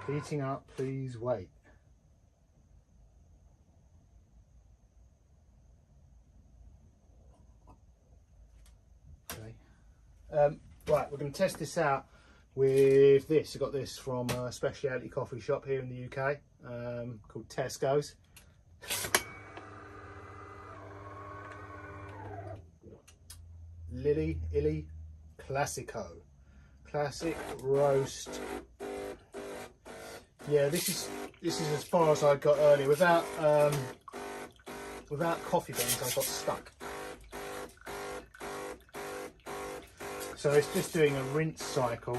Heating up, please wait. Okay. Right, we're going to test this out with this. I got this from a specialty coffee shop here in the UK called Tesco's. Illy Classico. Classic roast. Yeah, this is as far as I got earlier. Without coffee beans, I got stuck. So it's just doing a rinse cycle